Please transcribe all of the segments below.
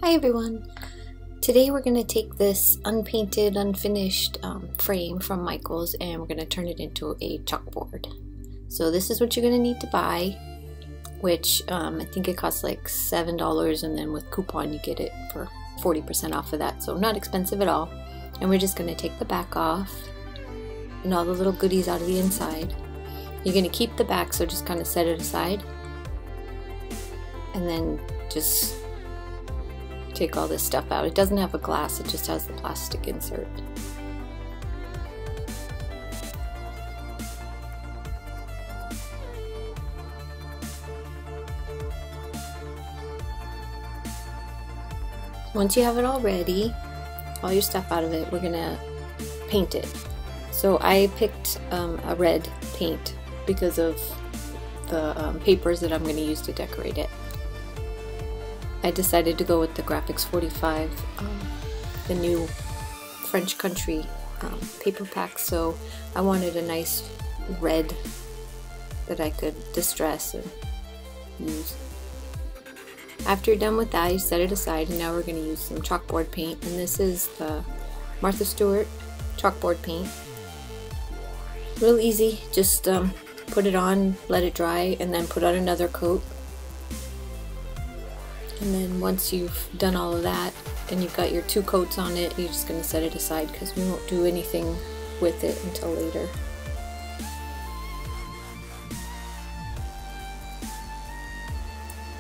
Hi everyone! Today we're going to take this unpainted, unfinished frame from Michael's and we're going to turn it into a chalkboard. So this is what you're going to need to buy, which I think it costs like $7, and then with coupon you get it for 40% off of that, so not expensive at all. And we're just going to take the back off and all the little goodies out of the inside. You're going to keep the back, so just kind of set it aside and then just take all this stuff out. It doesn't have a glass, it just has the plastic insert. Once you have it all ready, all your stuff out of it, we're gonna paint it. So I picked a red paint because of the papers that I'm going to use to decorate it. I decided to go with the Graphics 45, the new French Country paper pack, so I wanted a nice red that I could distress and use. After you're done with that, you set it aside, and now we're going to use some chalkboard paint, and this is the Martha Stewart chalkboard paint. Real easy, just put it on, let it dry, and then put on another coat. And then once you've done all of that and you've got your 2 coats on it, you're just going to set it aside because we won't do anything with it until later.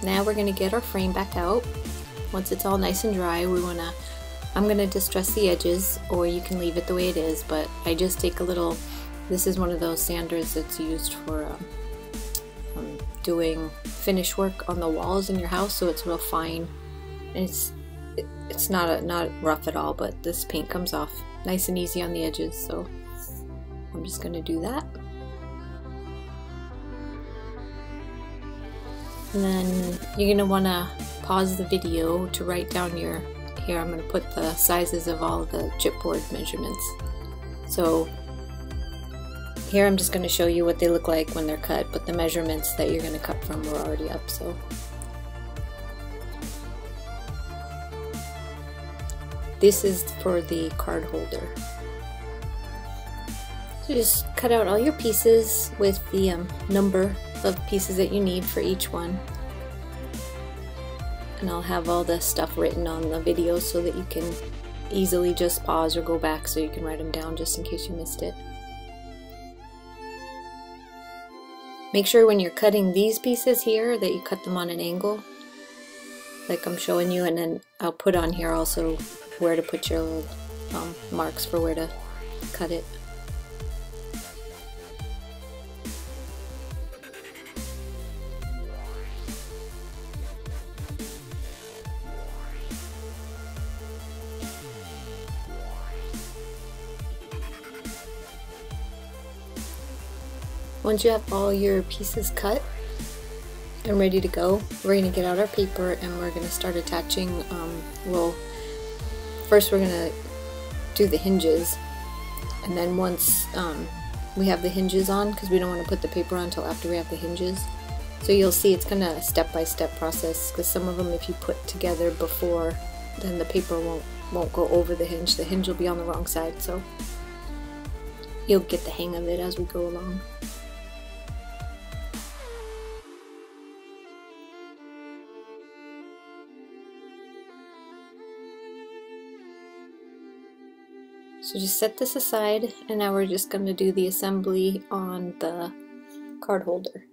Now we're going to get our frame back out. Once it's all nice and dry, I'm going to distress the edges, or you can leave it the way it is, but I just take a little, this is one of those sanders that's used for doing finish work on the walls in your house, so it's real fine, and it's not rough at all, but this paint comes off nice and easy on the edges, so I'm just going to do that. And then you're going to want to pause the video to write down here I'm going to put the sizes of all the chipboard measurements. So here I'm just going to show you what they look like when they're cut, but the measurements that you're going to cut from were already up. So this is for the card holder. So just cut out all your pieces with the number of pieces that you need for each one. And I'll have all the stuff written on the video so that you can easily just pause or go back so you can write them down just in case you missed it. Make sure when you're cutting these pieces here that you cut them on an angle, like I'm showing you, and then I'll put on here also where to put your little marks for where to cut it. Once you have all your pieces cut and ready to go, we're going to get out our paper and we're going to start attaching. First we're going to do the hinges, and then once we have the hinges on, because we don't want to put the paper on until after we have the hinges. So you'll see it's kind of a step-by-step process, because some of them if you put together before, then the paper won't go over the hinge. The hinge will be on the wrong side, so you'll get the hang of it as we go along. So just set this aside, and now we're just going to do the assembly on the card holder.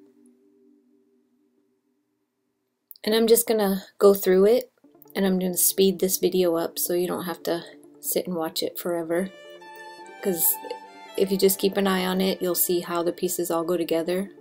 And I'm just going to go through it, and I'm going to speed this video up so you don't have to sit and watch it forever. Because if you just keep an eye on it, you'll see how the pieces all go together.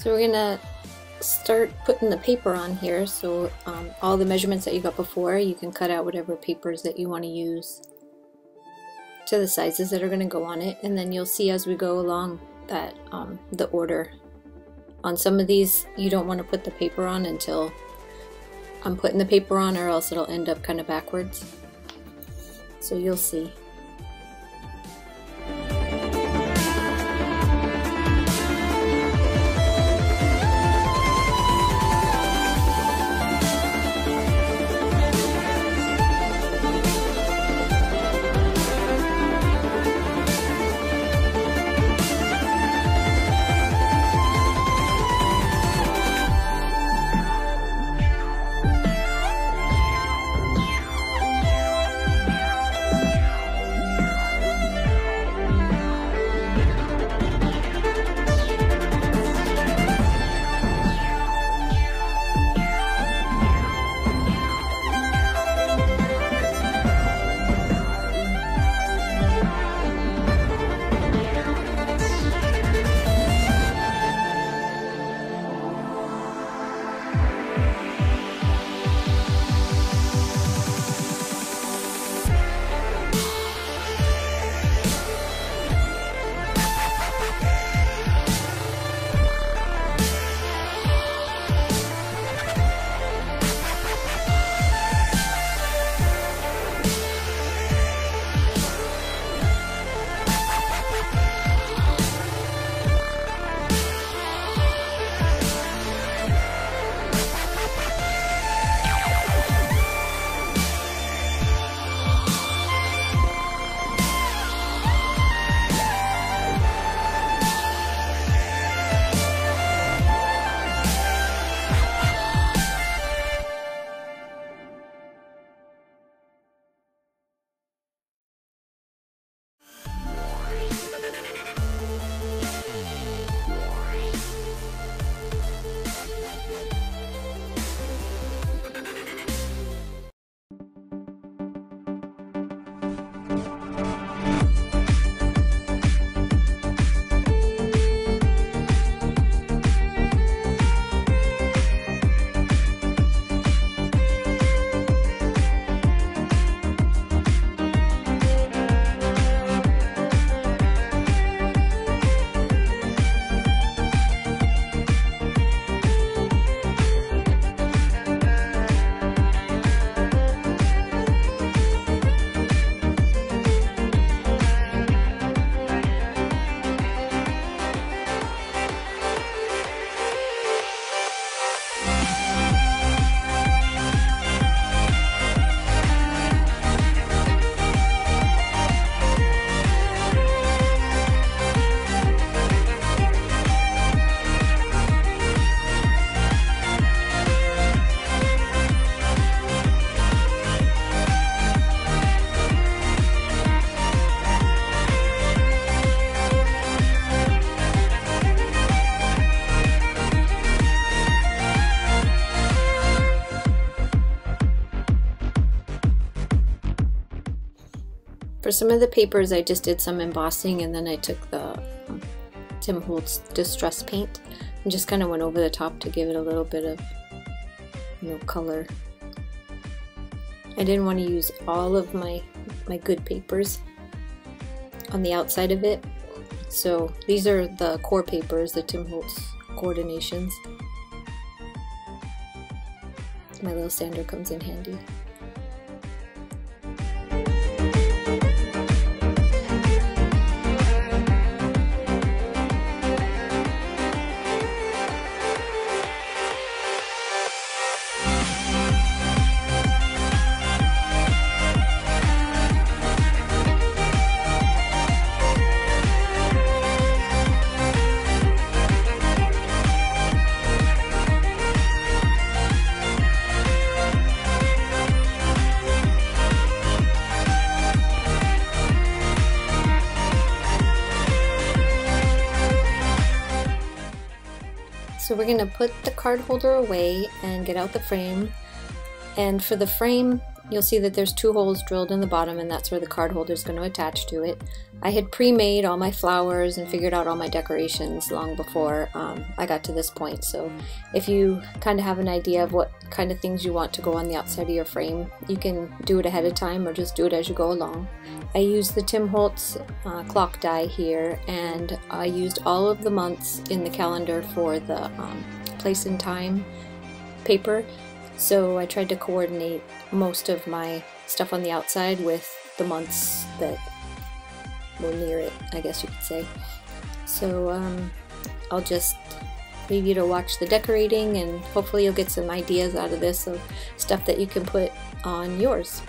So we're gonna start putting the paper on here. So all the measurements that you got before, you can cut out whatever papers that you want to use to the sizes that are going to go on it, and then you'll see as we go along that the order. On some of these you don't want to put the paper on until I'm putting the paper on, or else it'll end up kind of backwards. So you'll see. For some of the papers I just did some embossing, and then I took the Tim Holtz Distress Paint and just kind of went over the top to give it a little bit of, you know, color. I didn't want to use all of my good papers on the outside of it, so these are the core papers, the Tim Holtz coordinations. My little sander comes in handy. So we're going to put the card holder away and get out the frame. And for the frame, you'll see that there's 2 holes drilled in the bottom, and that's where the card holder is going to attach to it. I had pre-made all my flowers and figured out all my decorations long before I got to this point, so if you kind of have an idea of what kind of things you want to go on the outside of your frame, you can do it ahead of time or just do it as you go along. I used the Tim Holtz clock die here, and I used all of the months in the calendar for the place and time paper, so I tried to coordinate most of my stuff on the outside with the months that were near it, I guess you could say. So I'll just leave you to watch the decorating, and hopefully you'll get some ideas out of this of stuff that you can put on yours.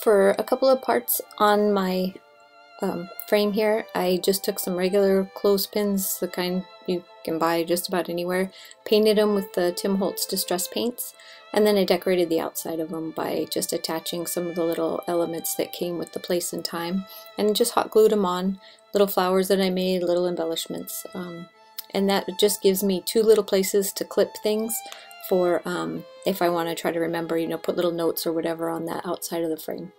For a couple of parts on my frame here, I just took some regular clothespins, the kind you can buy just about anywhere, painted them with the Tim Holtz Distress Paints, and then I decorated the outside of them by just attaching some of the little elements that came with the place and time, and just hot glued them on, little flowers that I made, little embellishments, and that just gives me 2 little places to clip things for if I want to try to remember, you know, put little notes or whatever on that outside of the frame.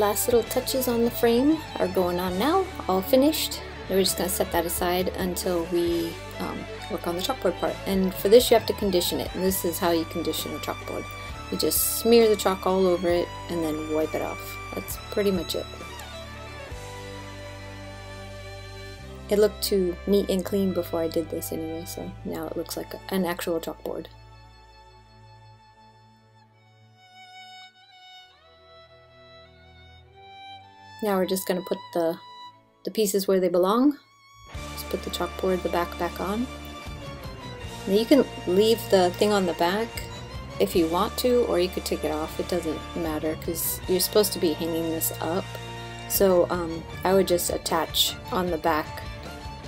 last little touches on the frame are going on now, all finished. We're just going to set that aside until we work on the chalkboard part. And for this you have to condition it. And this is how you condition a chalkboard. You just smear the chalk all over it and then wipe it off. That's pretty much it. It looked too neat and clean before I did this anyway, so now it looks like an actual chalkboard. Now we're just going to put the pieces where they belong. Just put the chalkboard, the back on. Now you can leave the thing on the back if you want to, or you could take it off. It doesn't matter because you're supposed to be hanging this up. So I would just attach on the back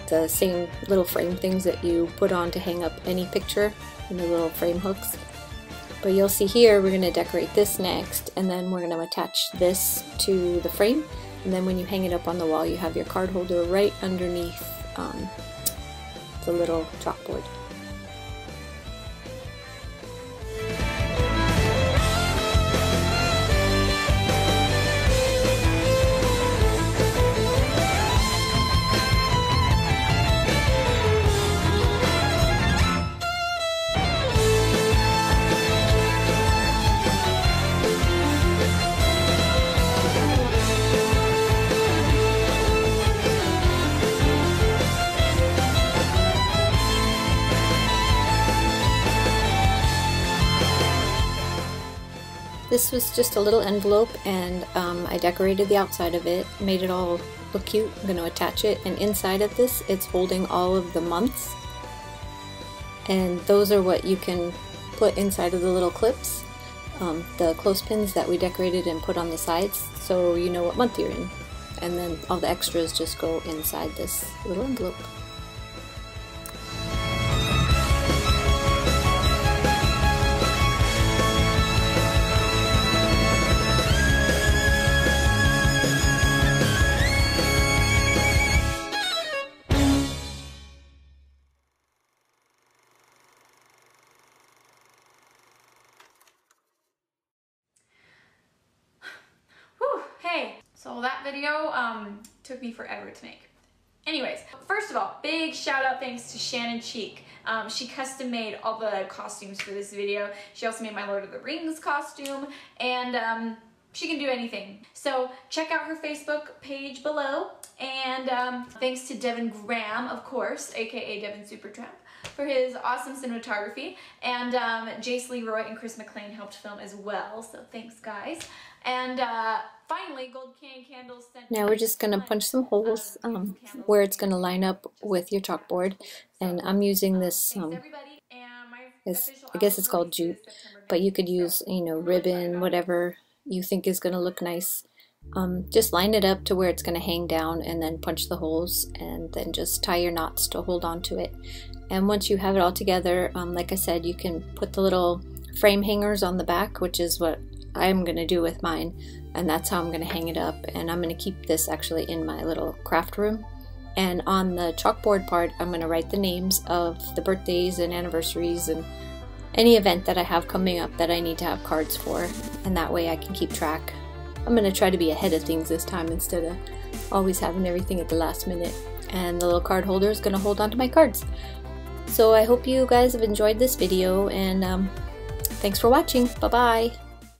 the same little frame things that you put on to hang up any picture, in the little frame hooks. But you'll see here we're going to decorate this next, and then we're going to attach this to the frame, and then when you hang it up on the wall you have your card holder right underneath the little chalkboard. This was just a little envelope, and I decorated the outside of it, made it all look cute. I'm going to attach it, and inside of this it's holding all of the months, and those are what you can put inside of the little clips, the clothespins that we decorated and put on the sides, so you know what month you're in, and then all the extras just go inside this little envelope. So that video took me forever to make. Anyways, first of all, big shout out thanks to Shannon Cheek. She custom made all the costumes for this video. She also made my Lord of the Rings costume, and she can do anything. So check out her Facebook page below, and thanks to Devin Graham, of course, aka Devin Supertramp, for his awesome cinematography, and Jace Leroy and Chris McLean helped film as well, so thanks guys. And finally, Gold Can Candles sent. Now we're just going to punch some holes where it's going to line up with your chalkboard, and I'm using this, I guess it's called jute, but you could use, you know, ribbon, whatever you think is going to look nice. Just line it up to where it's going to hang down, and then punch the holes, and then just tie your knots to hold on to it. And once you have it all together, like I said, you can put the little frame hangers on the back, which is what I'm going to do with mine, and that's how I'm going to hang it up. And I'm going to keep this actually in my little craft room, and on the chalkboard part I'm going to write the names of the birthdays and anniversaries and any event that I have coming up that I need to have cards for, and that way I can keep track. I'm going to try to be ahead of things this time instead of always having everything at the last minute. And the little card holder is going to hold on to my cards. So I hope you guys have enjoyed this video, and thanks for watching. Bye bye.